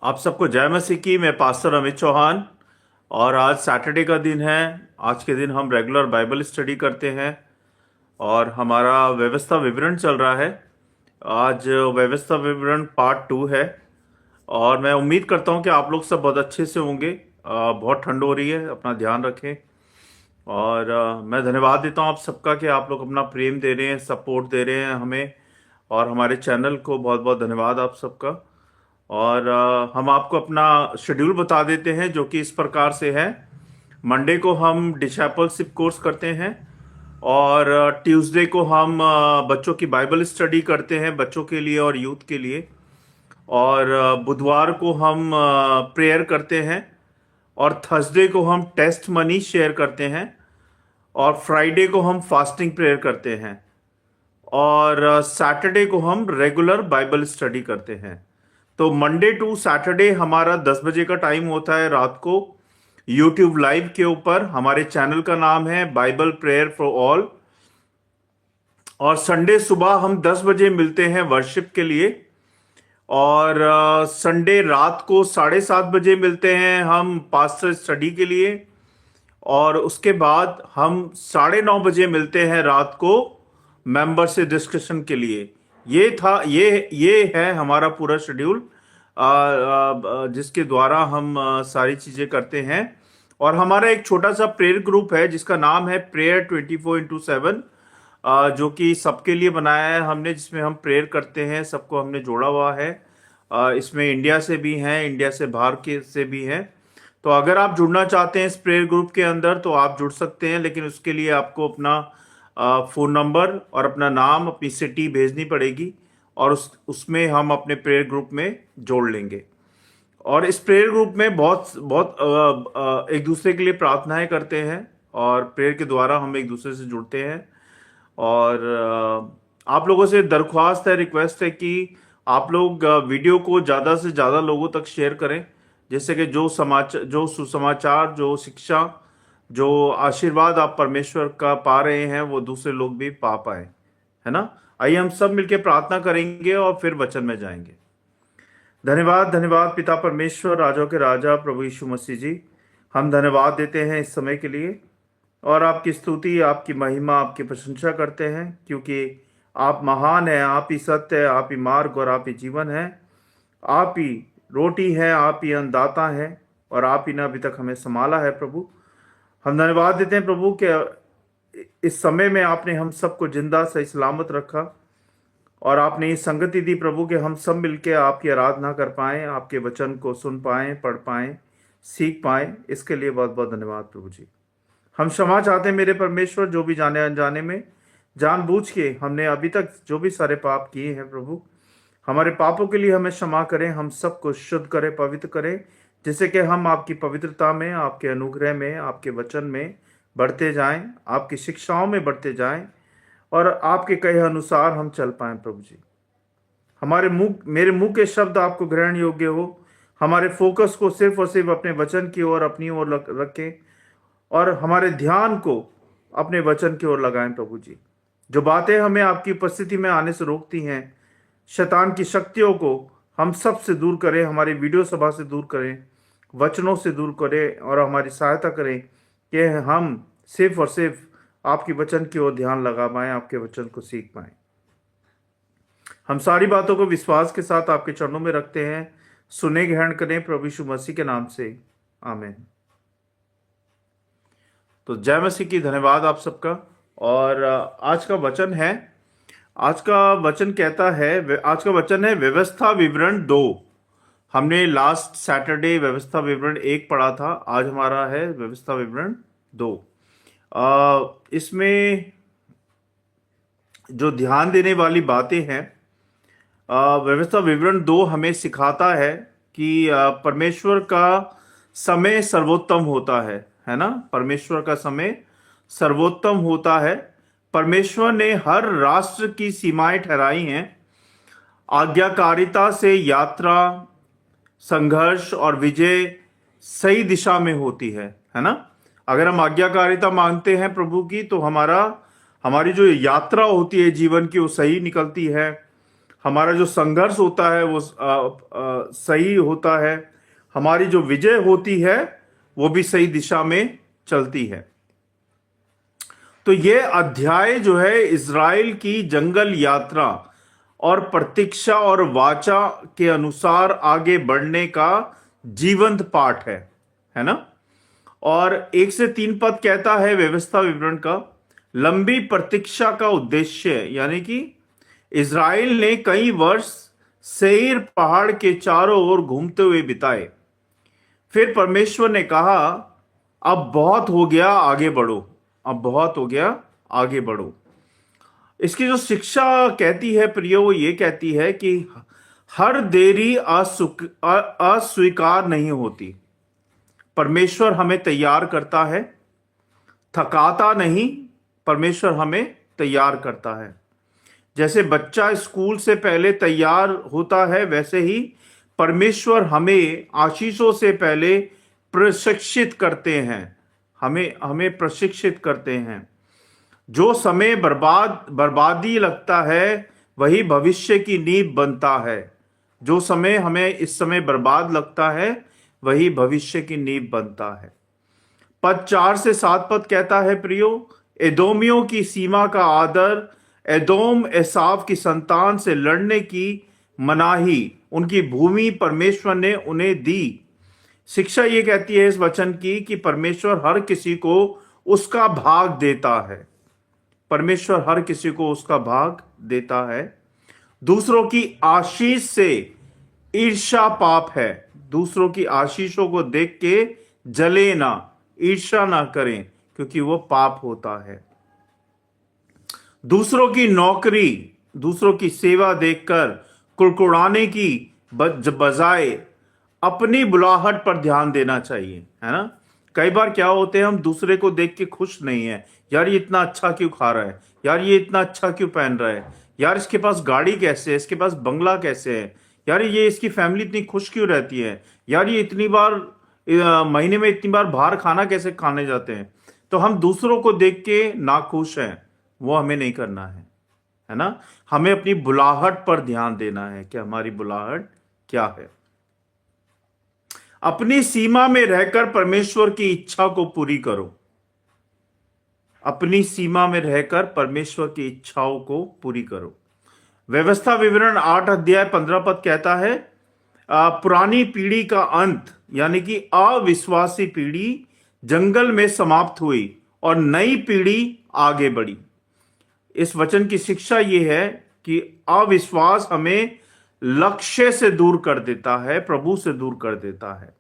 आप सबको जय मसीह की। मैं पास्टर अमित चौहान और आज सैटरडे का दिन है। आज के दिन हम रेगुलर बाइबल स्टडी करते हैं और हमारा व्यवस्था विवरण चल रहा है। आज व्यवस्था विवरण पार्ट 2 है और मैं उम्मीद करता हूं कि आप लोग सब बहुत अच्छे से होंगे। बहुत ठंड हो रही है, अपना ध्यान रखें। और मैं धन्यवाद देता हूं आप सबका कि आप लोग अपना प्रेम दे रहे हैं, सपोर्ट दे रहे हैं हमें और हमारे चैनल को। बहुत बहुत धन्यवाद आप सबका। और हम आपको अपना शेड्यूल बता देते हैं जो कि इस प्रकार से है। मंडे को हम डिसाइपलशिप कोर्स करते हैं और ट्यूसडे को हम बच्चों की बाइबल स्टडी करते हैं, बच्चों के लिए और यूथ के लिए। और बुधवार को हम प्रेयर करते हैं और थर्सडे को हम टेस्ट मनी शेयर करते हैं और फ्राइडे को हम फास्टिंग प्रेयर करते हैं और सैटरडे को हम रेगुलर बाइबल स्टडी करते हैं। तो मंडे टू सैटरडे हमारा 10 बजे का टाइम होता है रात को, यूट्यूब लाइव के ऊपर। हमारे चैनल का नाम है बाइबल प्रेयर फॉर ऑल। और संडे सुबह हम 10 बजे मिलते हैं वर्शिप के लिए और संडे रात को 7:30 बजे मिलते हैं हम पास्टर स्टडी के लिए। और उसके बाद हम 9:30 बजे मिलते हैं रात को मेंबर से डिस्कशन के लिए। ये है हमारा पूरा शेड्यूल जिसके द्वारा हम सारी चीजें करते हैं। और हमारा एक छोटा सा प्रेयर ग्रुप है जिसका नाम है प्रेयर 24x7, जो कि सबके लिए बनाया है हमने, जिसमें हम प्रेयर करते हैं। सबको हमने जोड़ा हुआ है। इसमें इंडिया से भी हैं, इंडिया से बाहर के से भी हैं। तो अगर आप जुड़ना चाहते हैं इस प्रेयर ग्रुप के अंदर तो आप जुड़ सकते हैं, लेकिन उसके लिए आपको अपना फ़ोन नंबर और अपना नाम, अपनी सिटी भेजनी पड़ेगी और उसमें हम अपने प्रेयर ग्रुप में जोड़ लेंगे। और इस प्रेयर ग्रुप में बहुत बहुत एक दूसरे के लिए प्रार्थनाएं करते हैं और प्रेयर के द्वारा हम एक दूसरे से जुड़ते हैं। और आप लोगों से दरख्वास्त है, रिक्वेस्ट है कि आप लोग वीडियो को ज़्यादा से ज़्यादा लोगों तक शेयर करें, जिससे कि जो समाचार, जो सुसमाचार, जो शिक्षा, जो आशीर्वाद आप परमेश्वर का पा रहे हैं वो दूसरे लोग भी पा पाए, है ना। आइए हम सब मिलकर प्रार्थना करेंगे और फिर वचन में जाएंगे। धन्यवाद, धन्यवाद पिता परमेश्वर, राजाओं के राजा, प्रभु यीशु मसीह जी। हम धन्यवाद देते हैं इस समय के लिए और आपकी स्तुति, आपकी महिमा, आपकी प्रशंसा करते हैं, क्योंकि आप महान हैं, आप ही सत्य है, आप ही मार्ग और आप ही जीवन है, आप ही रोटी है, आप ही अन्नदाता है और आप ही ने अभी तक हमें संभाला है। प्रभु हम धन्यवाद देते हैं प्रभु कि इस समय में आपने हम सबको जिंदा सही सलामत रखा और आपने ये संगति दी प्रभु कि हम सब मिलके आपकी आराधना कर पाएं, आपके वचन को सुन पाएं, पढ़ पाएं, सीख पाएं। इसके लिए बहुत बहुत धन्यवाद प्रभु जी। हम क्षमा चाहते हैं मेरे परमेश्वर, जो भी जाने अनजाने में जानबूझ के हमने अभी तक जो भी सारे पाप किए हैं प्रभु, हमारे पापों के लिए हमें क्षमा करें, हम सबको शुद्ध करें, पवित्र करें, जिससे कि हम आपकी पवित्रता में, आपके अनुग्रह में, आपके वचन में बढ़ते जाएं, आपकी शिक्षाओं में बढ़ते जाएं और आपके कहे अनुसार हम चल पाएं प्रभु जी। मेरे मुंह के शब्द आपको ग्रहण योग्य हो। हमारे फोकस को सिर्फ और सिर्फ अपने वचन की ओर, अपनी ओर रखें और हमारे ध्यान को अपने वचन की ओर लगाएं प्रभु जी। जो बातें हमें आपकी उपस्थिति में आने से रोकती हैं, शैतान की शक्तियों को हम सब से दूर करें, हमारी वीडियो सभा से दूर करें, वचनों से दूर करें और हमारी सहायता करें कि हम सिर्फ और सिर्फ आपकी वचन की ओर ध्यान लगा पाएं, आपके वचन को सीख पाएं। हम सारी बातों को विश्वास के साथ आपके चरणों में रखते हैं। सुने ग्रहण करें प्रभु यीशु मसीह के नाम से, आमीन। तो जय मसीह की, धन्यवाद आप सबका। और आज का वचन है, आज का वचन कहता है, आज का वचन है व्यवस्था विवरण 2। हमने लास्ट सैटरडे व्यवस्था विवरण 1 पढ़ा था, आज हमारा है व्यवस्था विवरण 2। इसमें जो ध्यान देने वाली बातें हैं, व्यवस्था विवरण 2 हमें सिखाता है कि परमेश्वर का समय सर्वोत्तम होता है ना। परमेश्वर का समय सर्वोत्तम होता है। परमेश्वर ने हर राष्ट्र की सीमाएं ठहराई हैं। आज्ञाकारिता से यात्रा, संघर्ष और विजय सही दिशा में होती है ना। अगर हम आज्ञाकारिता मांगते हैं प्रभु की तो हमारी जो यात्रा होती है जीवन की वो सही निकलती है। हमारा जो संघर्ष होता है वो सही होता है, हमारी जो विजय होती है वो भी सही दिशा में चलती है। तो ये अध्याय जो है इज़राइल की जंगल यात्रा और प्रतीक्षा और वाचा के अनुसार आगे बढ़ने का जीवंत पाठ है ना। और 1 से 3 पद कहता है व्यवस्था विवरण का, लंबी प्रतीक्षा का उद्देश्य, यानी कि इज़राइल ने कई वर्ष सेईर पहाड़ के चारों ओर घूमते हुए बिताए। फिर परमेश्वर ने कहा, अब बहुत हो गया, आगे बढ़ो। अब बहुत हो गया, आगे बढ़ो। इसकी जो शिक्षा कहती है प्रियो, वो ये कहती है कि हर देरी अस्वीकार नहीं होती। परमेश्वर हमें तैयार करता है, थकाता नहीं। परमेश्वर हमें तैयार करता है। जैसे बच्चा स्कूल से पहले तैयार होता है, वैसे ही परमेश्वर हमें आशीषों से पहले प्रशिक्षित करते हैं। हमें प्रशिक्षित करते हैं। जो समय बर्बादी लगता है, वही भविष्य की नींव बनता है। जो समय हमें इस समय बर्बाद लगता है, वही भविष्य की नींव बनता है। पद 4 से 7 पद कहता है प्रियो, एदोमियों की सीमा का आदर, एदोम एसाव की संतान से लड़ने की मनाही, उनकी भूमि परमेश्वर ने उन्हें दी। शिक्षा ये कहती है इस वचन की कि परमेश्वर हर किसी को उसका भाग देता है। परमेश्वर हर किसी को उसका भाग देता है। दूसरों की आशीष से ईर्ष्या पाप है। दूसरों की आशीषों को देख के जले ना, ईर्ष्या ना करें, क्योंकि वो पाप होता है। दूसरों की नौकरी, दूसरों की सेवा देखकर कुड़कुड़ाने की बजाय अपनी बुलाहट पर ध्यान देना चाहिए, है ना। कई बार क्या होते हैं, हम दूसरे को देख के खुश नहीं है। यार ये इतना अच्छा क्यों खा रहा है, यार ये इतना अच्छा क्यों पहन रहा है, यार इसके पास गाड़ी कैसे है, इसके पास बंगला कैसे है, यार ये इसकी फैमिली इतनी खुश क्यों रहती है, यार ये इतनी बार महीने में इतनी बार बाहर खाना कैसे खाने जाते हैं। तो हम दूसरों को देख के नाखुश हैं, वो हमें नहीं करना है ना। हमें अपनी बुलाहट पर ध्यान देना है कि हमारी बुलाहट क्या है। अपनी सीमा में रहकर परमेश्वर की इच्छा को पूरी करो। अपनी सीमा में रहकर परमेश्वर की इच्छाओं को पूरी करो। व्यवस्था विवरण 8 अध्याय 15 पद कहता है, पुरानी पीढ़ी का अंत, यानी कि अविश्वासी पीढ़ी जंगल में समाप्त हुई और नई पीढ़ी आगे बढ़ी। इस वचन की शिक्षा यह है कि अविश्वास हमें लक्ष्य से दूर कर देता है, प्रभु से दूर कर देता है।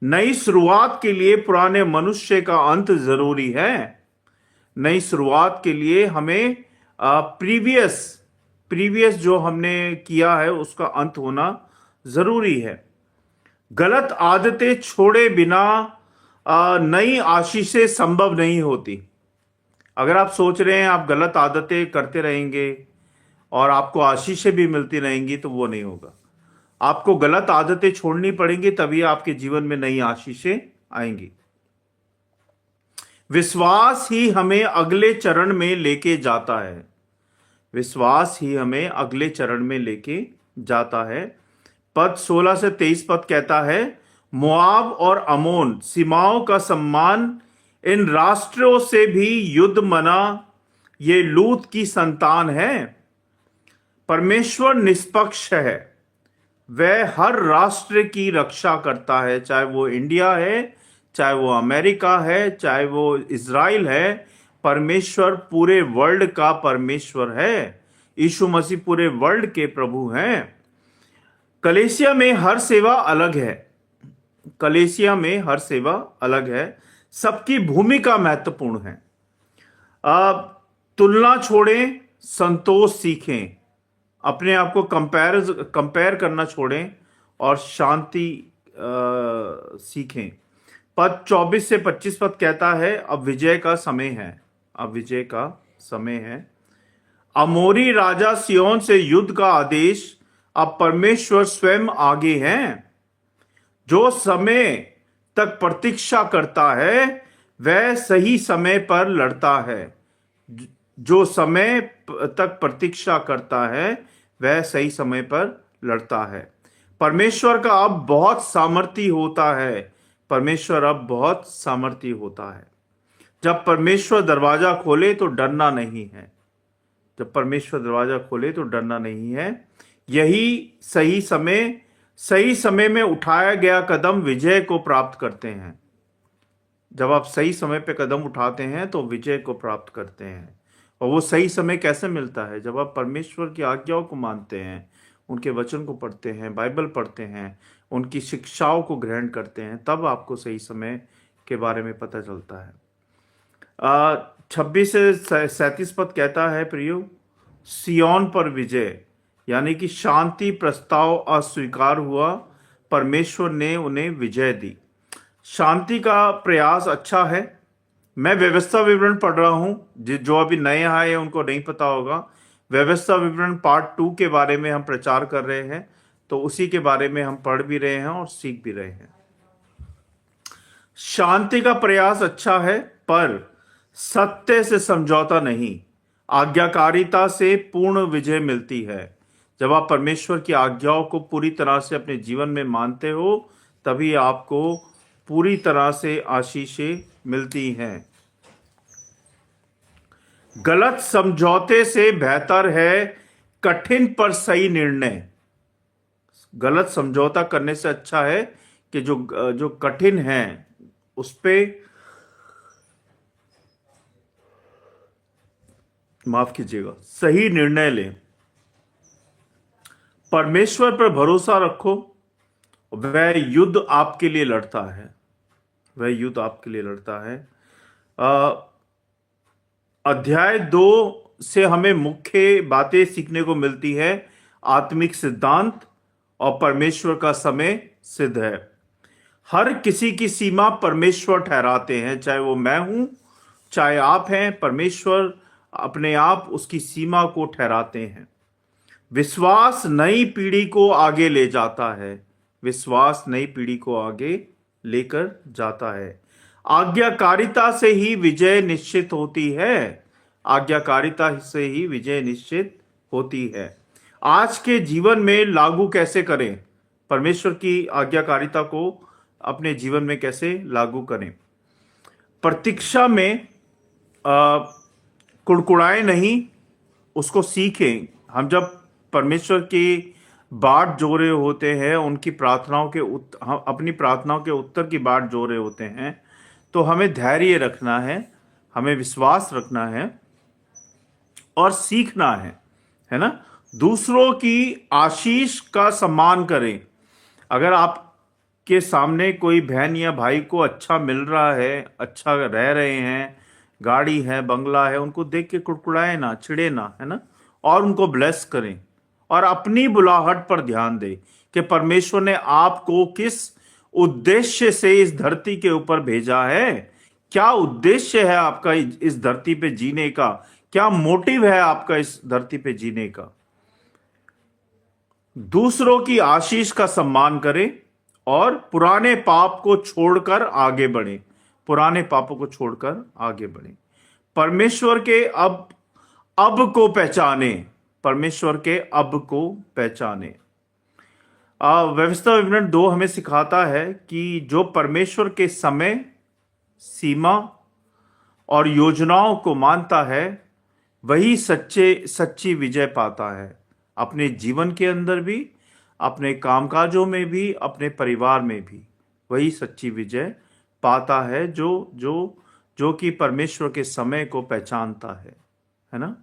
नई शुरुआत के लिए पुराने मनुष्य का अंत जरूरी है। नई शुरुआत के लिए हमें प्रीवियस जो हमने किया है उसका अंत होना जरूरी है। गलत आदतें छोड़े बिना नई आशीषें संभव नहीं होती। अगर आप सोच रहे हैं आप गलत आदतें करते रहेंगे और आपको आशीषें भी मिलती रहेंगी, तो वो नहीं होगा। आपको गलत आदतें छोड़नी पड़ेंगी, तभी आपके जीवन में नई आशीषें आएंगी। विश्वास ही हमें अगले चरण में लेके जाता है। विश्वास ही हमें अगले चरण में लेके जाता है। पद 16 से 23 पद कहता है, मोआब और अमोन सीमाओं का सम्मान, इन राष्ट्रों से भी युद्ध मना, ये लूत की संतान है। परमेश्वर निष्पक्ष है, वह हर राष्ट्र की रक्षा करता है, चाहे वो इंडिया है, चाहे वो अमेरिका है, चाहे वो इज़राइल है। परमेश्वर पूरे वर्ल्ड का परमेश्वर है। यीशु मसीह पूरे वर्ल्ड के प्रभु हैं। कलीसिया में हर सेवा अलग है। कलीसिया में हर सेवा अलग है। सबकी भूमिका महत्वपूर्ण है। तुलना छोड़ें, संतोष सीखें। अपने आप को कंपेयर करना छोड़ें और शांति सीखें। पद 24 से 25 पद कहता है, अब विजय का समय है। अब विजय का समय है। अमोरी राजा सिय्योन से युद्ध का आदेश, अब परमेश्वर स्वयं आगे हैं। जो समय तक प्रतीक्षा करता है वह सही समय पर लड़ता है। जो समय तक प्रतीक्षा करता है वह सही समय पर लड़ता है। परमेश्वर का अब बहुत सामर्थी होता है। परमेश्वर अब बहुत सामर्थी होता है। जब परमेश्वर दरवाजा खोले तो डरना नहीं है। जब परमेश्वर दरवाजा खोले तो डरना नहीं है। यही सही समय में उठाया गया कदम विजय को प्राप्त करते हैं। जब आप सही समय पे कदम उठाते हैं तो विजय को प्राप्त करते हैं। और वो सही समय कैसे मिलता है? जब आप परमेश्वर की आज्ञाओं को मानते हैं, उनके वचन को पढ़ते हैं, बाइबल पढ़ते हैं, उनकी शिक्षाओं को ग्रहण करते हैं, तब आपको सही समय के बारे में पता चलता है। 26 से 37 पद कहता है, प्रियो, सियोन पर विजय, यानी कि शांति प्रस्ताव अस्वीकार हुआ, परमेश्वर ने उन्हें विजय दी। शांति का प्रयास अच्छा है। मैं व्यवस्था विवरण पढ़ रहा हूं। जो अभी नए आए हैं उनको नहीं पता होगा। व्यवस्था विवरण पार्ट 2 के बारे में हम प्रचार कर रहे हैं, तो उसी के बारे में हम पढ़ भी रहे हैं और सीख भी रहे हैं। शांति का प्रयास अच्छा है, पर सत्य से समझौता नहीं। आज्ञाकारिता से पूर्ण विजय मिलती है। जब आप परमेश्वर की आज्ञाओं को पूरी तरह से अपने जीवन में मानते हो, तभी आपको पूरी तरह से आशीषें मिलती हैं। गलत समझौते से बेहतर है कठिन पर सही निर्णय। गलत समझौता करने से अच्छा है कि जो कठिन है उस पे माफ कीजिएगा, सही निर्णय लें। परमेश्वर पर भरोसा रखो। वह युद्ध आपके लिए लड़ता है। वह युद्ध आपके लिए लड़ता है। अध्याय 2 से हमें मुख्य बातें सीखने को मिलती है। आत्मिक सिद्धांत और परमेश्वर का समय सिद्ध है। हर किसी की सीमा परमेश्वर ठहराते हैं, चाहे वो मैं हूं, चाहे आप हैं। परमेश्वर अपने आप उसकी सीमा को ठहराते हैं। विश्वास नई पीढ़ी को आगे ले जाता है। विश्वास नई पीढ़ी को आगे लेकर जाता है। आज्ञाकारिता से ही विजय निश्चित होती है। आज्ञाकारिता से ही विजय निश्चित होती है। आज के जीवन में लागू कैसे करें? परमेश्वर की आज्ञाकारिता को अपने जीवन में कैसे लागू करें? प्रतीक्षा में कुड़कुड़ाए नहीं, उसको सीखें। हम जब परमेश्वर की बाट जो रहे होते हैं, उनकी प्रार्थनाओं के हम अपनी प्रार्थनाओं के उत्तर की बाट जो रहे होते हैं, तो हमें धैर्य रखना है, हमें विश्वास रखना है और सीखना है ना। दूसरों की आशीष का सम्मान करें। अगर आपके सामने कोई बहन या भाई को अच्छा मिल रहा है, अच्छा रह रहे हैं, गाड़ी है, बंगला है, उनको देख के कुड़कुड़ाए ना, चिढ़े ना, है ना, और उनको ब्लेस करें। और अपनी बुलाहट पर ध्यान दें कि परमेश्वर ने आपको किस उद्देश्य से इस धरती के ऊपर भेजा है। क्या उद्देश्य है आपका इस धरती पे जीने का? क्या मोटिव है आपका इस धरती पे जीने का? दूसरों की आशीष का सम्मान करें और पुराने पाप को छोड़कर आगे बढ़ें। पुराने पापों को छोड़कर आगे बढ़ें। परमेश्वर के अब को पहचाने। परमेश्वर के अब को पहचाने। व्यवस्था विवरण 2 हमें सिखाता है कि जो परमेश्वर के समय, सीमा और योजनाओं को मानता है, वही सच्ची विजय पाता है। अपने जीवन के अंदर भी, अपने कामकाजों में भी, अपने परिवार में भी वही सच्ची विजय पाता है जो कि परमेश्वर के समय को पहचानता है ना।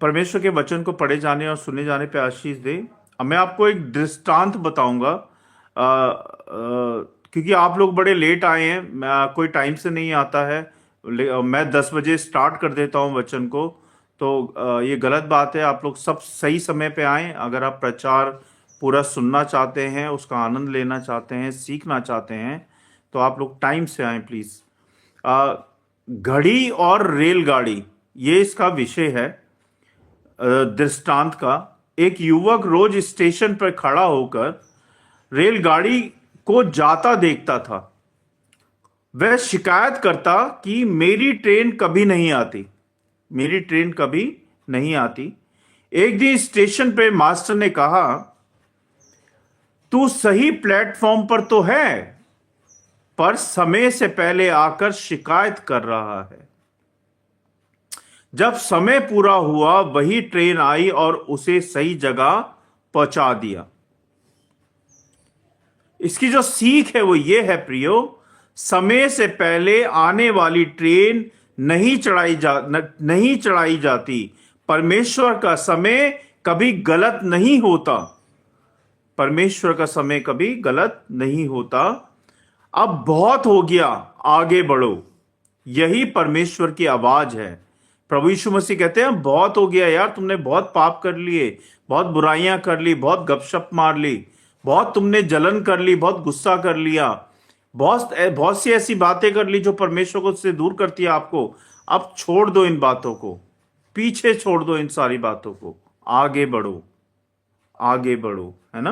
परमेश्वर के वचन को पढ़े जाने और सुने जाने पे आशीष दे। अब मैं आपको एक दृष्टांत बताऊंगा, क्योंकि आप लोग बड़े लेट आए हैं, कोई टाइम से नहीं आता है। मैं 10 बजे स्टार्ट कर देता हूं वचन को, तो ये गलत बात है। आप लोग सब सही समय पे आएँ। अगर आप प्रचार पूरा सुनना चाहते हैं, उसका आनंद लेना चाहते हैं, सीखना चाहते हैं, तो आप लोग टाइम से आएँ प्लीज़। घड़ी और रेलगाड़ी, ये इसका विषय है दृष्टांत का। एक युवक रोज स्टेशन पर खड़ा होकर रेलगाड़ी को जाता देखता था। वह शिकायत करता कि मेरी ट्रेन कभी नहीं आती, मेरी ट्रेन कभी नहीं आती। एक दिन स्टेशन पे मास्टर ने कहा, तू सही प्लेटफॉर्म पर तो है, पर समय से पहले आकर शिकायत कर रहा है। जब समय पूरा हुआ वही ट्रेन आई और उसे सही जगह पहुंचा दिया। इसकी जो सीख है वो ये है प्रियो, समय से पहले आने वाली ट्रेन नहीं चढ़ाई जाती। परमेश्वर का समय कभी गलत नहीं होता। परमेश्वर का समय कभी गलत नहीं होता। अब बहुत हो गया, आगे बढ़ो। यही परमेश्वर की आवाज है। प्रभु यीशु मसीह कहते हैं, बहुत हो गया यार, तुमने बहुत पाप कर लिए, बहुत बुराइयां कर ली, बहुत गपशप मार ली, बहुत तुमने जलन कर ली, बहुत गुस्सा कर लिया, बहुत सी ऐसी बातें कर ली जो परमेश्वर को से दूर करती है आपको। अब छोड़ दो इन बातों को, पीछे छोड़ दो इन सारी बातों को, आगे बढ़ो, आगे बढ़ो, है ना।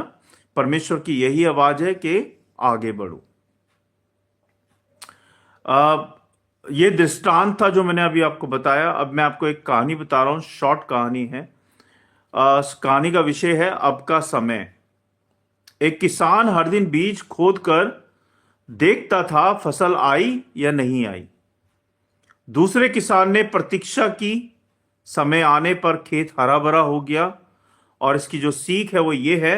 परमेश्वर की यही आवाज है कि आगे बढ़ो। ये दृष्टांत था जो मैंने अभी आपको बताया। अब मैं आपको एक कहानी बता रहा हूं, शॉर्ट कहानी है। कहानी का विषय है अब का समय। एक किसान हर दिन बीज खोद कर देखता था फसल आई या नहीं आई। दूसरे किसान ने प्रतीक्षा की, समय आने पर खेत हरा भरा हो गया। और इसकी जो सीख है वो ये है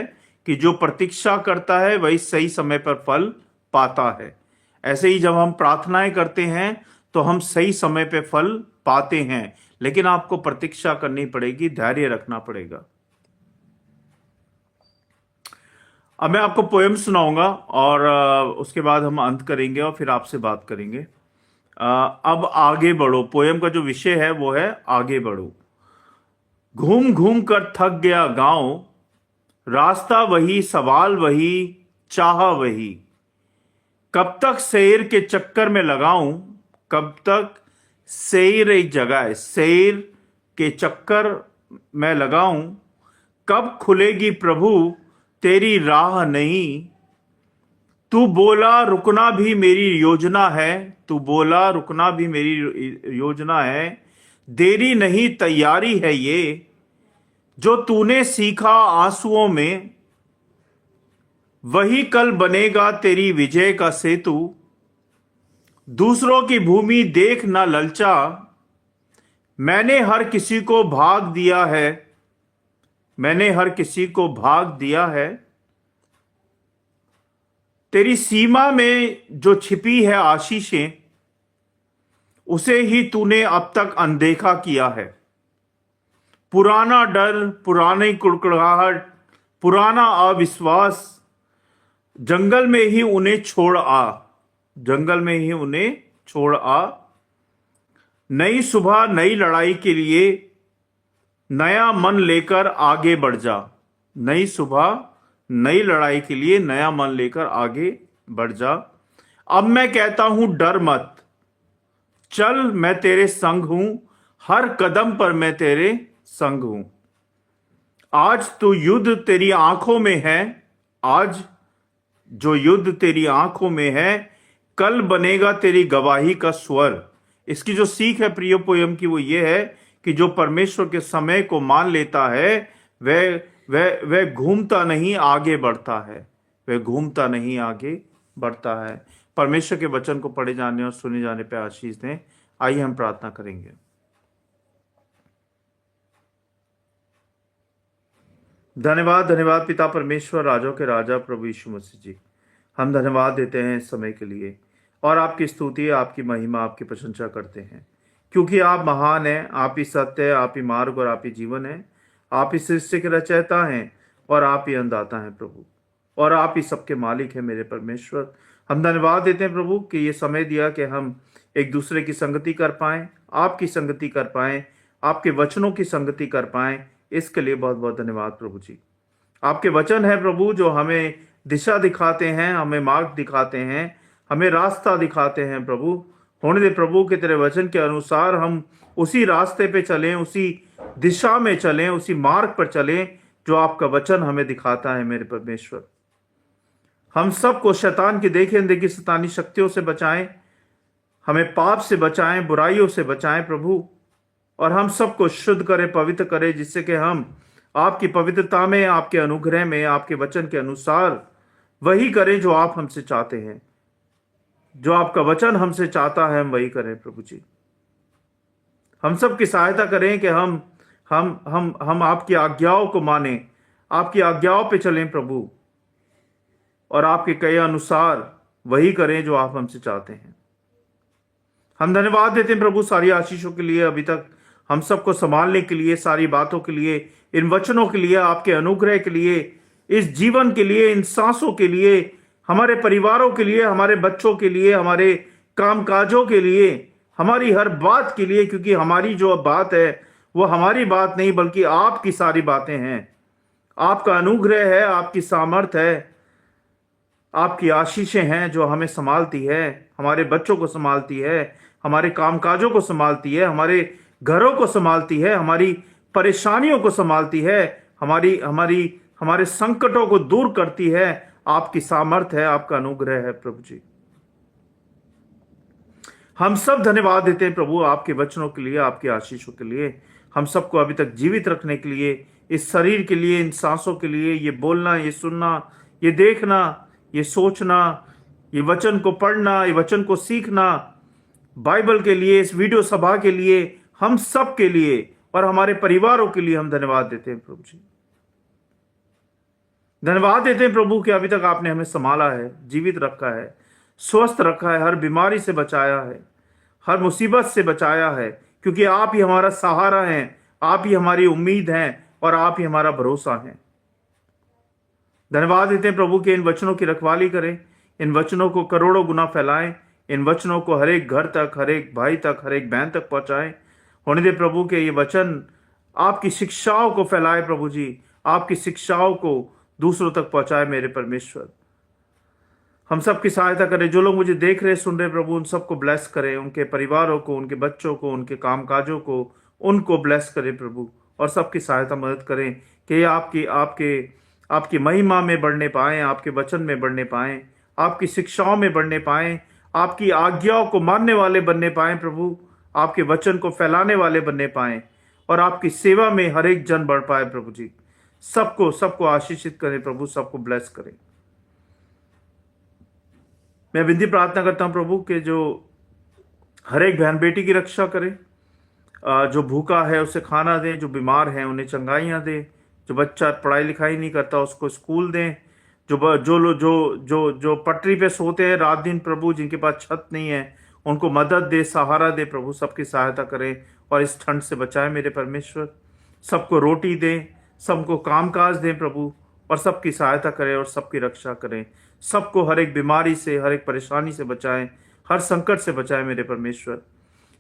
कि जो प्रतीक्षा करता है वही सही समय पर फल पाता है। ऐसे ही जब हम प्रार्थनाएं करते हैं तो हम सही समय पे फल पाते हैं, लेकिन आपको प्रतीक्षा करनी पड़ेगी, धैर्य रखना पड़ेगा। अब मैं आपको पोएम सुनाऊंगा और उसके बाद हम अंत करेंगे और फिर आपसे बात करेंगे। अब आगे बढ़ो। पोएम का जो विषय है वो है आगे बढ़ो। घूम घूम कर थक गया गांव, रास्ता वही, सवाल वही, चाह वही। कब तक सैर के चक्कर में लगाऊं, कब तक सैर एक जगह है, सैर के चक्कर में लगाऊं। कब खुलेगी प्रभु तेरी राह नहीं। तू बोला रुकना भी मेरी योजना है, तू बोला रुकना भी मेरी योजना है। देरी नहीं तैयारी है ये, जो तूने सीखा आंसुओं में, वही कल बनेगा तेरी विजय का सेतु। दूसरों की भूमि देख ना ललचा, मैंने हर किसी को भाग दिया है, मैंने हर किसी को भाग दिया है। तेरी सीमा में जो छिपी है आशीषें, उसे ही तूने अब तक अनदेखा किया है। पुराना डर, पुरानी कुड़कुड़ाहट, पुराना अविश्वास, जंगल में ही उन्हें छोड़ आ, जंगल में ही उन्हें छोड़ आ। नई सुबह नई लड़ाई के लिए नया मन लेकर आगे बढ़ जा। नई सुबह नई लड़ाई के लिए नया मन लेकर आगे बढ़ जा। अब मैं कहता हूं डर मत, चल मैं तेरे संग हूं, हर कदम पर मैं तेरे संग हूं। आज तो युद्ध तेरी आंखों में है, आज जो युद्ध तेरी आंखों में है, कल बनेगा तेरी गवाही का स्वर। इसकी जो सीख है प्रिय पोयम की वो ये है कि जो परमेश्वर के समय को मान लेता है वह घूमता नहीं आगे बढ़ता है, वह घूमता नहीं आगे बढ़ता है। परमेश्वर के वचन को पढ़े जाने और सुने जाने पर आशीष दें। आइए हम प्रार्थना करेंगे। धन्यवाद, धन्यवाद पिता परमेश्वर, राजों के राजा प्रभु यीशु मसीह जी, हम धन्यवाद देते हैं इस समय के लिए और आपकी स्तुति, आपकी महिमा, आपकी प्रशंसा करते हैं, क्योंकि आप महान हैं, आप ही सत्य है, आप ही मार्ग और आप ही जीवन है, आप ही सृष्टि के रचयिता हैं और आप ही अन्नदाता हैं प्रभु, और आप ही सबके मालिक हैं मेरे परमेश्वर। हम धन्यवाद देते हैं प्रभु कि ये समय दिया कि हम एक दूसरे की संगति कर पाएं, आपकी संगति कर पाएं, आपके वचनों की संगति कर पाएं। इसके लिए बहुत बहुत धन्यवाद प्रभु जी। आपके वचन है प्रभु जो हमें दिशा दिखाते हैं, हमें मार्ग दिखाते हैं, हमें रास्ता दिखाते हैं प्रभु। होने दे प्रभु कि तेरे वचन के अनुसार हम उसी रास्ते पे चलें, उसी दिशा में चलें, उसी मार्ग पर चलें जो आपका वचन हमें दिखाता है मेरे परमेश्वर। हम सबको शैतान की देखी अनदेखी शैतानी शक्तियों से बचाएं, हमें पाप से बचाएं, बुराइयों से बचाएं प्रभु। और हम सबको शुद्ध करे, पवित्र करे, जिससे कि हम आपकी पवित्रता में, आपके अनुग्रह में, आपके वचन के अनुसार वही करें जो आप हमसे चाहते हैं। जो आपका वचन हमसे चाहता है हम वही करें प्रभु जी। हम सब की सहायता करें कि हम आपकी आज्ञाओं को माने, आपकी आज्ञाओं पे चलें प्रभु, और आपके कहे अनुसार वही करें जो आप हमसे चाहते हैं। हम धन्यवाद देते हैं प्रभु सारी आशीषों के लिए, अभी तक हम सबको संभालने के लिए, सारी बातों के लिए, इन वचनों के लिए, आपके अनुग्रह के लिए, इस जीवन के लिए, इन सांसों के लिए, हमारे परिवारों के लिए, हमारे बच्चों के लिए, हमारे कामकाजों के लिए, हमारी हर बात के लिए, क्योंकि हमारी जो बात है वो हमारी बात नहीं बल्कि आपकी सारी बातें हैं। आपका अनुग्रह है, आपकी सामर्थ है, आपकी आशीषें हैं जो हमें संभालती है, हमारे बच्चों को संभालती है, हमारे कामकाजों को संभालती है, हमारे घरों को संभालती है, हमारी परेशानियों को संभालती है, हमारे संकटों को दूर करती है। आपकी सामर्थ है, आपका अनुग्रह है प्रभु जी। हम सब धन्यवाद देते हैं प्रभु आपके वचनों के लिए, आपकी आशीषों के लिए, हम सबको अभी तक जीवित रखने के लिए, इस शरीर के लिए, इन सांसों के लिए, ये बोलना, ये सुनना, ये देखना, ये सोचना, ये वचन को पढ़ना, ये वचन को सीखना, बाइबल के लिए, इस वीडियो सभा के लिए, हम सब के लिए और हमारे परिवारों के लिए हम धन्यवाद देते हैं प्रभु जी। धन्यवाद देते हैं प्रभु कि अभी तक आपने हमें संभाला है, जीवित रखा है, स्वस्थ रखा है, हर बीमारी से बचाया है, हर मुसीबत से बचाया है, क्योंकि आप ही हमारा सहारा हैं, आप ही हमारी उम्मीद हैं और आप ही हमारा भरोसा है। धन्यवाद देते हैं प्रभु कि इन वचनों की रखवाली करें, इन वचनों को करोड़ों गुना फैलाएं, इन वचनों को हर एक घर तक, हर एक भाई तक, हर एक बहन तक पहुंचाएं। होने दे प्रभु के ये वचन आपकी शिक्षाओं को फैलाए प्रभु जी, आपकी शिक्षाओं को दूसरों तक पहुंचाए मेरे परमेश्वर। हम सब की सहायता करें, जो लोग मुझे देख रहे सुन रहे प्रभु, उन सबको ब्लेस करें, उनके परिवारों को, उनके बच्चों को, उनके कामकाजों को, उनको ब्लेस करें प्रभु, और सबकी सहायता मदद करें कि आपकी महिमा में बढ़ने पाएं, आपके वचन में बढ़ने पाएं, आपकी शिक्षाओं में बढ़ने पाएं, आपकी आज्ञाओं को मानने वाले बनने पाएं प्रभु, आपके वचन को फैलाने वाले बनने पाएं, और आपकी सेवा में हर एक जन बढ़ पाए प्रभु जी। सबको आशीषित करें प्रभु, सबको ब्लेस करें। मैं विनती प्रार्थना करता हूं प्रभु कि जो हर एक बहन बेटी की रक्षा करें, जो भूखा है उसे खाना दें, जो बीमार हैं उन्हें चंगाइयां दें, जो बच्चा पढ़ाई लिखाई नहीं करता उसको स्कूल दें, जो पटरी पे सोते हैं रात दिन प्रभु, जिनके पास छत नहीं है उनको मदद दे, सहारा दे प्रभु, सबकी सहायता करें और इस ठंड से बचाए मेरे परमेश्वर। सबको रोटी दें, सबको कामकाज दें प्रभु, और सबकी सहायता करें और सबकी रक्षा करें। सबको हर एक बीमारी से, हर एक परेशानी से बचाएं, हर संकट से बचाएं मेरे परमेश्वर।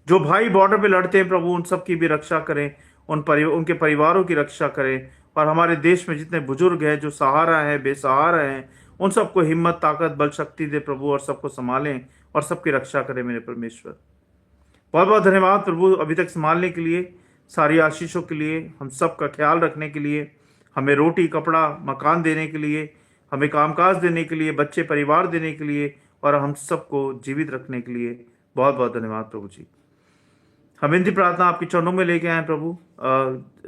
जो भाई बॉर्डर पे लड़ते हैं प्रभु, उन सबकी भी रक्षा करें, उनके परिवारों की रक्षा करें, और हमारे देश में जितने बुजुर्ग हैं, जो सहारा हैं, बेसहारा हैं, उन सबको हिम्मत, ताकत, बल, शक्ति दे प्रभु, और सबको संभालें और सबकी रक्षा करें मेरे परमेश्वर। बहुत बहुत धन्यवाद प्रभु अभी तक संभालने के लिए, सारी आशीषों के लिए, हम सबका ख्याल रखने के लिए, हमें रोटी, कपड़ा, मकान देने के लिए, हमें कामकाज देने के लिए, बच्चे, परिवार देने के लिए, और हम सबको जीवित रखने के लिए बहुत बहुत धन्यवाद प्रभु जी। हम विनती प्रार्थना आपके चरणों में लेके आए प्रभु।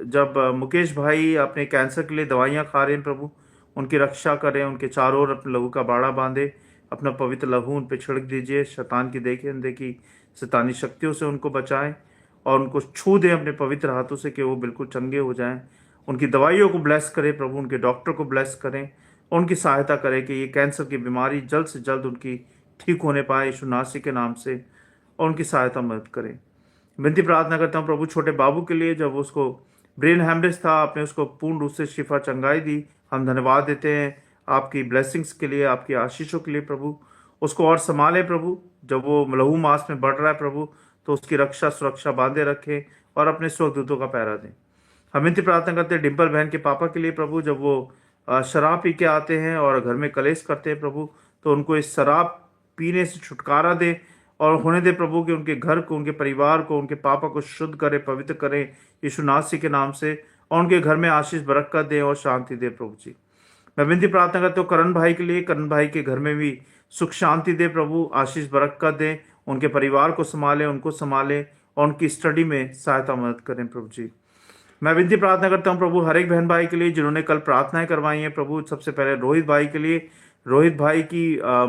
जब मुकेश भाई अपने कैंसर के लिए दवाइयाँ खा रहे हैं प्रभु, उनकी रक्षा करें, उनके चारों ओर अपने लहू का बाड़ा बांधे, अपना पवित्र लहू उन पर छिड़क दीजिए, शैतान की देखी शैतानी शक्तियों से उनको बचाएं, और उनको छू दें अपने पवित्र हाथों से कि वो बिल्कुल चंगे हो जाएं। उनकी दवाइयों को ब्लेस करें प्रभु, उनके डॉक्टर को ब्लेस करें, उनकी सहायता करें कि ये कैंसर की बीमारी जल्द से जल्द उनकी ठीक होने पाए यीशु नासरी के नाम से, और उनकी सहायता मदद करें। विनती प्रार्थना करता हूँ प्रभु छोटे बाबू के लिए, जब उसको ब्रेन हैमरेज था, आपने उसको पूर्ण रूप से शिफा चंगाई दी। हम धन्यवाद देते हैं आपकी ब्लेसिंग्स के लिए, आपकी आशीषों के लिए प्रभु। उसको और संभालें प्रभु, जब वो लहू मास में बढ़ रहा है प्रभु, तो उसकी रक्षा सुरक्षा बांधे रखें और अपने स्वर्गदूतों का पहरा दें। हम विनती प्रार्थना करते हैं डिम्पल बहन के पापा के लिए प्रभु, जब वो शराब पी के आते हैं और घर में कलेश करते हैं प्रभु, तो उनको इस शराब पीने से छुटकारा दे, और होने दे प्रभु कि उनके घर को, उनके परिवार को, उनके पापा को शुद्ध करे, पवित्र करें यीशु नासरी के नाम से, और उनके घर में आशीष बरकत दे और शांति दे प्रभु जी। मैं विनती प्रार्थना करता हूँ करण भाई के लिए, करण भाई के घर में भी सुख शांति दे प्रभु, आशीष बरकत दे, उनके परिवार को संभाले, उनको संभाले, और उनकी स्टडी में सहायता मदद करें प्रभु जी। मैं विनती प्रार्थना करता हूँ प्रभु हर एक बहन भाई के लिए जिन्होंने कल प्रार्थनाएं करवाई हैं प्रभु। सबसे पहले रोहित भाई के लिए, रोहित भाई की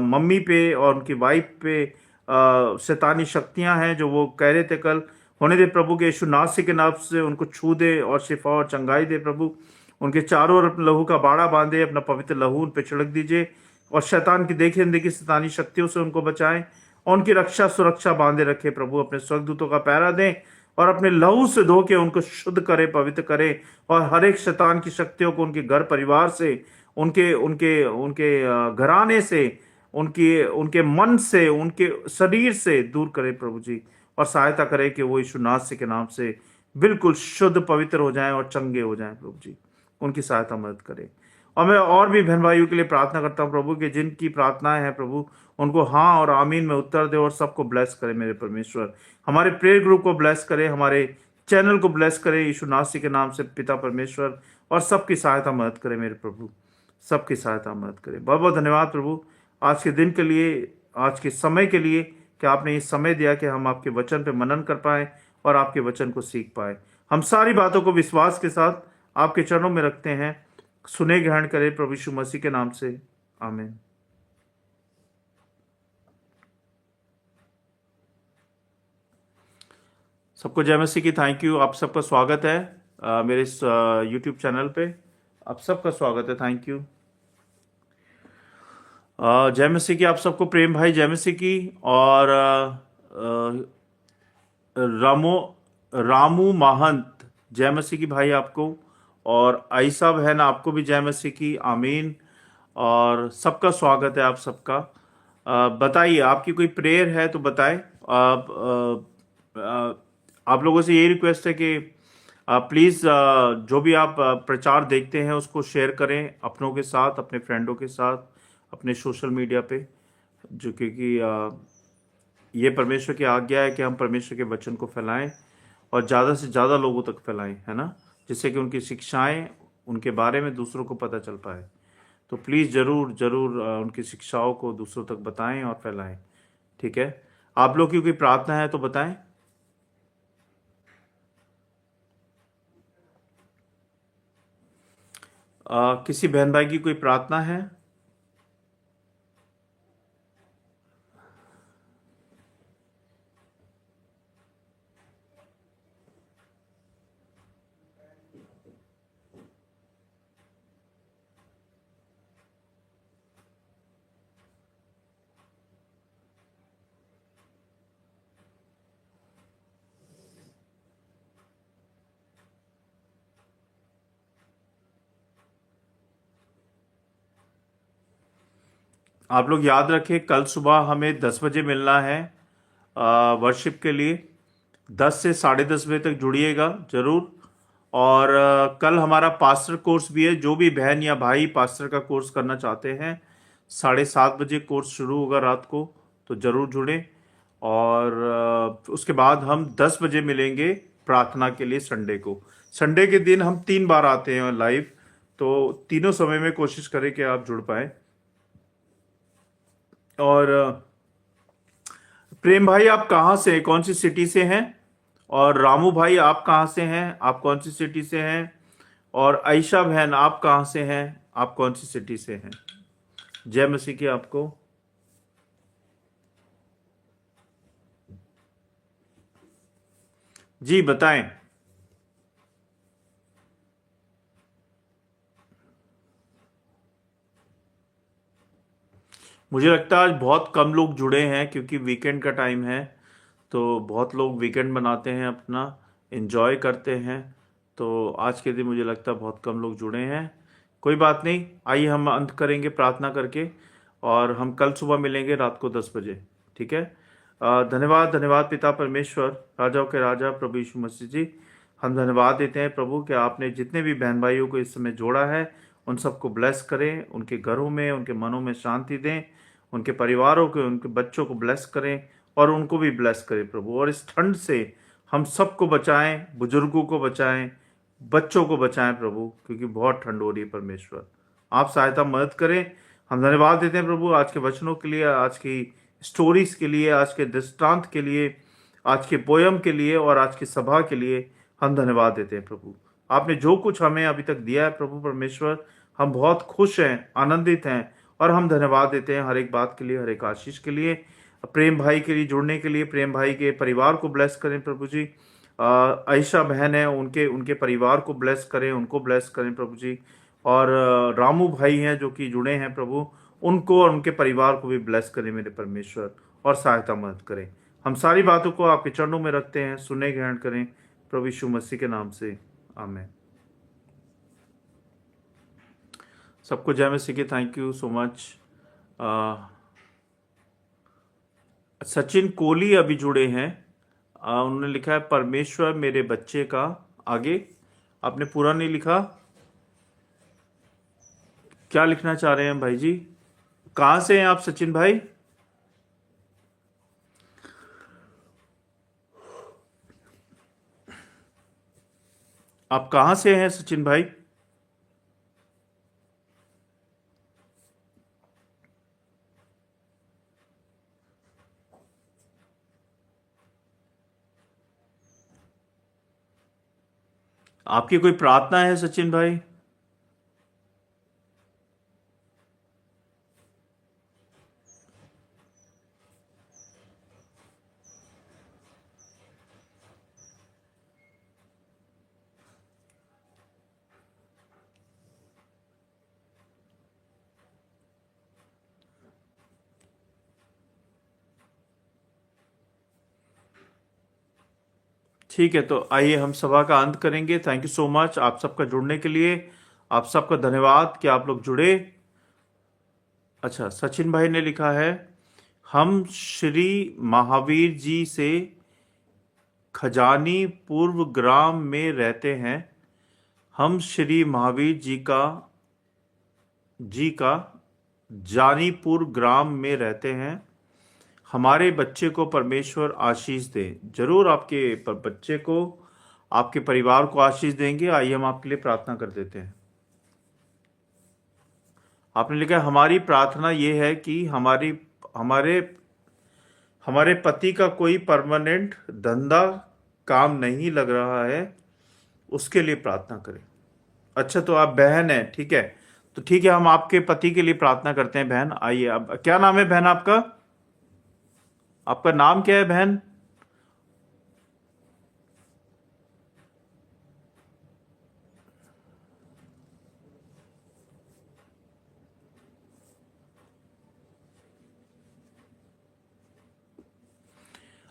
मम्मी पे और उनकी वाइफ पे शैतानी शक्तियां हैं जो वो कह रहे थे कल, होने दे प्रभु के यीशु नासरी के नाम से उनको छू दे और शिफा और चंगाई दे प्रभु। उनके चारों ओर अपने लहू का बाड़ा बांधे, अपना पवित्र लहू उन पर छिड़क दीजिए और शैतान की देखी अनदेखी शैतानी शक्तियों से उनको बचाएं और उनकी रक्षा सुरक्षा बांधे रखे प्रभु। अपने स्वर्गदूतों का पहरा दें और अपने लहू से धो के उनको शुद्ध करे, पवित्र करे और हर एक शैतान की शक्तियों को उनके घर परिवार से, उनके उनके उनके घराने से, उनके उनके मन से, उनके शरीर से दूर करे प्रभु जी। और सहायता करे कि वो यीशु नासरी के नाम से बिल्कुल शुद्ध पवित्र हो जाएं और चंगे हो जाएं प्रभु जी। उनकी सहायता मदद करे। और मैं और भी बहन भाइयों के लिए प्रार्थना करता हूँ प्रभु कि जिनकी प्रार्थनाएं हैं प्रभु उनको हाँ और आमीन में उत्तर दे और सबको ब्लेस करे मेरे परमेश्वर। हमारे प्रेयर ग्रुप को ब्लेस करे, हमारे चैनल को ब्लेस करे यीशु नासरी के नाम से पिता परमेश्वर, और सबकी सहायता मदद करे मेरे प्रभु, सबकी सहायता मदद करे। बहुत बहुत धन्यवाद प्रभु आज के दिन के लिए, आज के समय के लिए कि आपने ये समय दिया कि हम आपके वचन पे मनन कर पाए और आपके वचन को सीख पाए। हम सारी बातों को विश्वास के साथ आपके चरणों में रखते हैं। सुने ग्रहण करें प्रभु यीशु मसीह के नाम से, आमीन। सबको जय मसीह की। Thank you. आप सबका स्वागत है मेरे इस यूट्यूब चैनल पे। आप सबका स्वागत है। Thank you. जय मसीह की। आप सबको प्रेम भाई जय मसीह की। और रामू महंत जय मसीह की भाई आपको, और आयशा बहन आपको भी जय मसीह की, आमीन। और सबका स्वागत है आप सबका। बताइए आपकी कोई प्रेयर है तो बताएं। आप लोगों से यही रिक्वेस्ट है कि प्लीज़ जो भी आप प्रचार देखते हैं उसको शेयर करें अपनों के साथ, अपने फ्रेंडों के साथ, अपने सोशल मीडिया पे, जो क्योंकि ये परमेश्वर की आज्ञा है कि हम परमेश्वर के वचन को फैलाएं और ज़्यादा से ज़्यादा लोगों तक फैलाएं, है ना, जिससे कि उनकी शिक्षाएं, उनके बारे में दूसरों को पता चल पाए। तो प्लीज़ ज़रूर ज़रूर उनकी शिक्षाओं को दूसरों तक बताएं और फैलाएं। ठीक है। आप लोग की कोई प्रार्थना है तो बताएं। किसी बहन भाई की कोई प्रार्थना है? आप लोग याद रखें कल सुबह हमें 10 बजे मिलना है वर्शिप के लिए। 10 से 10:30 बजे तक जुड़िएगा जरूर। और कल हमारा पास्टर कोर्स भी है। जो भी बहन या भाई पास्टर का कोर्स करना चाहते हैं, 7:30 बजे कोर्स शुरू होगा रात को, तो ज़रूर जुड़ें। और उसके बाद हम 10 बजे मिलेंगे प्रार्थना के लिए। संडे को, संडे के दिन हम 3 बार आते हैं लाइव, तो तीनों समय में कोशिश करें कि आप जुड़ पाए। और प्रेम भाई आप कहाँ से, कौन सी सिटी से हैं? और रामू भाई आप कहाँ से हैं, आप कौन सी सिटी से हैं? और आयशा बहन आप कहाँ से हैं, आप कौन सी सिटी से हैं? जय मसीह की आपको। जी बताएं। मुझे लगता है आज बहुत कम लोग जुड़े हैं क्योंकि वीकेंड का टाइम है, तो बहुत लोग वीकेंड बनाते हैं, अपना एंजॉय करते हैं। तो आज के दिन मुझे लगता है बहुत कम लोग जुड़े हैं। कोई बात नहीं, आइए हम अंत करेंगे प्रार्थना करके और हम कल सुबह मिलेंगे रात को 10 बजे। ठीक है। धन्यवाद धन्यवाद पिता परमेश्वर, राजाओं के राजा प्रभु यीशु मसीह जी। हम धन्यवाद देते हैं प्रभु कि आपने जितने भी बहन भाइयों को इस समय जोड़ा है उन सबको ब्लेस करें, उनके घरों में, उनके मनों में शांति दें, उनके परिवारों को, उनके बच्चों को ब्लेस करें और उनको भी ब्लेस करें प्रभु। और इस ठंड से हम सबको बचाएं, बुजुर्गों को बचाएं, बच्चों को बचाएं प्रभु, क्योंकि बहुत ठंड हो रही है परमेश्वर। आप सहायता मदद करें। हम धन्यवाद देते हैं प्रभु आज के वचनों के लिए, आज की स्टोरीज के लिए, आज के दृष्टांत के लिए, आज के पोयम के लिए और आज की सभा के लिए हम धन्यवाद देते हैं प्रभु। आपने जो कुछ हमें अभी तक दिया है प्रभु परमेश्वर, हम बहुत खुश हैं, आनंदित हैं, और हम धन्यवाद देते हैं हर एक बात के लिए, हर एक आशीष के लिए। प्रेम भाई के लिए जुड़ने के लिए, प्रेम भाई के परिवार को ब्लेस करें प्रभु जी। आयशा बहन है, उनके उनके परिवार को ब्लेस करें, उनको ब्लेस करें प्रभु जी। और रामू भाई हैं जो कि जुड़े हैं प्रभु, उनको और उनके परिवार को भी ब्लेस करें मेरे परमेश्वर, और सहायता मदद करें। हम सारी बातों को आपके चरणों में रखते हैं, सुने ग्रहण करें प्रभु यीशु मसीह के नाम से, आमीन। सबको जय मसीह की। Thank you so much. Sachin Kohli अभी जुड़े हैं। उन्होंने लिखा है परमेश्वर मेरे बच्चे का। आगे आपने पूरा नहीं लिखा, क्या लिखना चाह रहे हैं भाई जी? कहाँ से हैं आप सचिन भाई? आप कहाँ से हैं सचिन भाई? आपकी कोई प्रार्थना है सचिन भाई? ठीक है, तो आइए हम सभा का अंत करेंगे। थैंक यू सो मच आप सबका जुड़ने के लिए। आप सबका धन्यवाद कि आप लोग जुड़े। अच्छा, सचिन भाई ने लिखा है हम श्री महावीर जी से खजानी पूर्व ग्राम में रहते हैं। हम श्री महावीर जी का जानीपुर ग्राम में रहते हैं। हमारे बच्चे को परमेश्वर आशीष दे। जरूर आपके बच्चे को, आपके परिवार को आशीष देंगे। आइए हम आपके लिए प्रार्थना कर देते हैं। आपने लिखा है हमारी प्रार्थना ये है कि हमारे हमारे पति का कोई परमानेंट धंधा काम नहीं लग रहा है, उसके लिए प्रार्थना करें। अच्छा, तो आप बहन हैं, ठीक है। तो ठीक है, हम आपके पति के लिए प्रार्थना करते हैं बहन। आइए, अब क्या नाम है बहन आपका? आपका नाम क्या है बहन?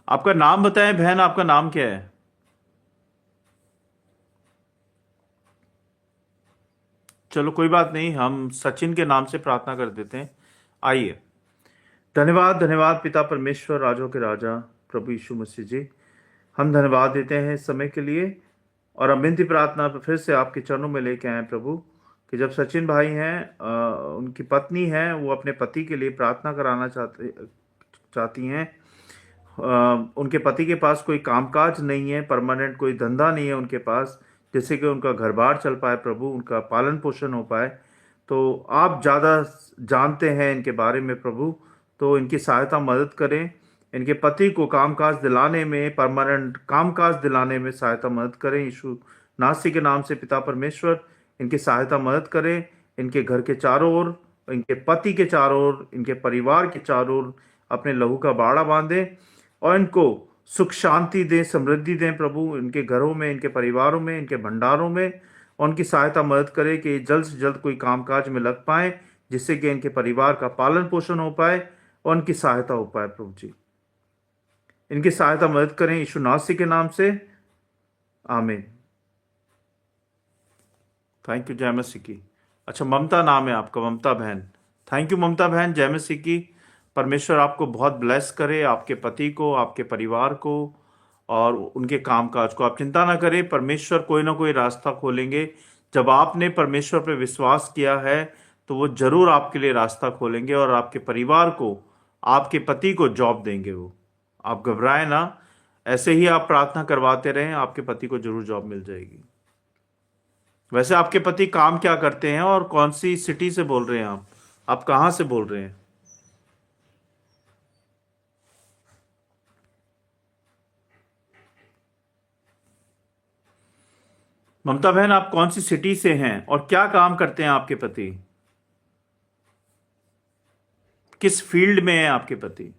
आपका नाम बताएं बहन, आपका नाम क्या है? चलो कोई बात नहीं, हम सचिन के नाम से प्रार्थना कर देते हैं। आइए। धन्यवाद, धन्यवाद पिता परमेश्वर, राजों के राजा प्रभु यीशु मसीह जी, हम धन्यवाद देते हैं इस समय के लिए। और हम विनती प्रार्थना फिर से आपके चरणों में लेके आए प्रभु, कि जब सचिन भाई हैं, उनकी पत्नी है, वो अपने पति के लिए प्रार्थना कराना चाहती हैं। उनके पति के पास कोई कामकाज नहीं है, परमानेंट कोई धंधा नहीं है उनके पास, जिससे कि उनका घर बार चल पाए प्रभु, उनका पालन पोषण हो पाए। तो आप ज़्यादा जानते हैं इनके बारे में प्रभु, तो इनकी सहायता मदद करें। इनके पति को कामकाज दिलाने में, परमानेंट कामकाज दिलाने में सहायता मदद करें। यीशु नासी के नाम से पिता परमेश्वर इनकी सहायता मदद करें। इनके घर के चारों ओर, इनके पति के चारों ओर, इनके परिवार के चारों ओर अपने लहू का बाड़ा बांधें, और इनको सुख शांति दें, समृद्धि दें प्रभु, इनके घरों में, इनके परिवारों में, इनके भंडारों में। और उनकी सहायता मदद करें कि जल्द से जल्द कोई कामकाज में लग पाए, जिससे कि इनके परिवार का पालन पोषण हो पाए और उनकी सहायता हो पाए प्रभु जी। इनकी सहायता मदद करें यीशु नासी के नाम से, आमीन। थैंक यू, जय मसीह की। अच्छा, ममता नाम है आपका, ममता बहन। थैंक यू ममता बहन, जय मसीह की। परमेश्वर आपको बहुत ब्लेस करे, आपके पति को, आपके परिवार को और उनके कामकाज को। आप चिंता ना करें, परमेश्वर कोई ना कोई रास्ता खोलेंगे। जब आपने परमेश्वर पर विश्वास किया है तो वो जरूर आपके लिए रास्ता खोलेंगे, और आपके परिवार को, आपके पति को जॉब देंगे वो। आप घबराएं ना, ऐसे ही आप प्रार्थना करवाते रहें, आपके पति को जरूर जॉब मिल जाएगी। वैसे आपके पति काम क्या करते हैं और कौन सी सिटी से बोल रहे हैं आप कहाँ से बोल रहे हैं? ममता बहन, आप कौन सी सिटी से हैं और क्या काम करते हैं आपके पति? किस फील्ड में है आपके पति?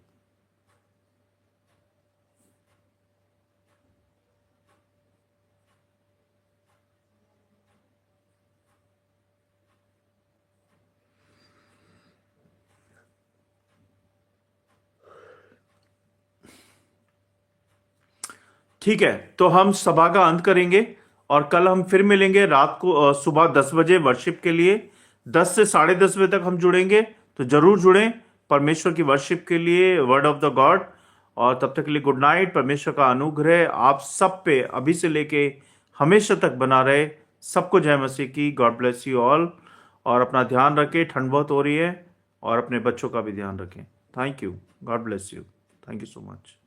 ठीक है, तो हम सभा का अंत करेंगे और कल हम फिर मिलेंगे रात को, सुबह 10 बजे वर्शिप के लिए। 10 से 10:30 बजे तक हम जुड़ेंगे, तो जरूर जुड़ें परमेश्वर की वर्शिप के लिए, वर्ड ऑफ द गॉड। और तब तक के लिए गुड नाइट। परमेश्वर का अनुग्रह आप सब पे अभी से लेके हमेशा तक बना रहे। सबको जय मसीह की। God bless you all. और अपना ध्यान रखें, ठंड बहुत हो रही है, और अपने बच्चों का भी ध्यान रखें। Thank you. God bless you. Thank you so much.